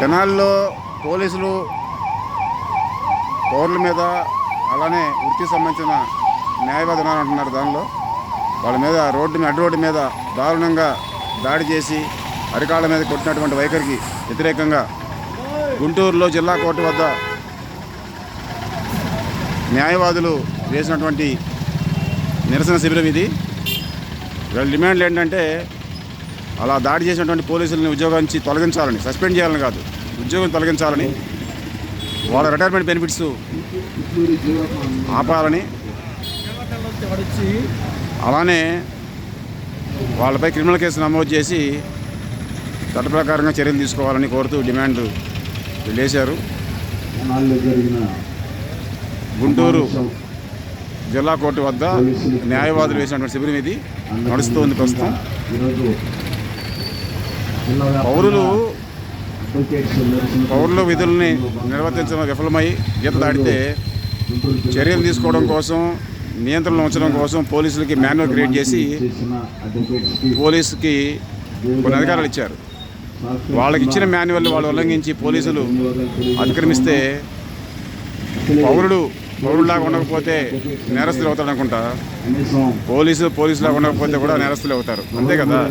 తెనాలిలో పోలీసులు పౌరుల మీద అలానే వృత్తికి సంబంధించిన న్యాయవాది అంటున్నారు. దానిలో వాళ్ళ మీద అడ్డు రోడ్డు మీద దారుణంగా దాడి చేసి అరికాళ్ళ మీద కొట్టినటువంటి వైఖరికి వ్యతిరేకంగా గుంటూరులో జిల్లా కోర్టు వద్ద న్యాయవాదులు వేసినటువంటి నిరసన శిబిరం ఇది. వీళ్ళ డిమాండ్లు ఏంటంటే అలా దాడి చేసినటువంటి పోలీసులని ఉద్యోగం నుంచి తొలగించాలని, సస్పెండ్ చేయాలని కాదు, ఉద్యోగం తొలగించాలని, వాళ్ళ రిటైర్మెంట్ బెనిఫిట్స్ ఆపాలని, అలానే వాళ్ళపై క్రిమినల్ కేసు నమోదు చేసి చట్ట ప్రకారంగా చర్యలు తీసుకోవాలని కోరుతూ డిమాండ్లు వేశారు. గుంటూరు జిల్లా కోర్టు వద్ద న్యాయవాదులు వేసినటువంటి శిబిరం ఇది నడుస్తుంది ప్రస్తుతం. పౌరుల విధుల్ని నిర్వర్తించడం విఫలమై గీత దాటితే చర్యలు తీసుకోవడం కోసం, నియంత్రణలో ఉంచడం కోసం పోలీసులకి మాన్యువల్ క్రియేట్ చేసి పోలీసుకి కొన్ని అధికారాలు ఇచ్చారు. వాళ్ళకి ఇచ్చిన మాన్యువల్ వాళ్ళు ఉల్లంఘించి పోలీసులు అతిక్రమిస్తే పౌరులాగా ఉండకపోతే నేరస్తులు అవుతాడు అనుకుంటా. పోలీసులాగా ఉండకపోతే కూడా నేరస్తులు అవుతారు, అంతే కదా.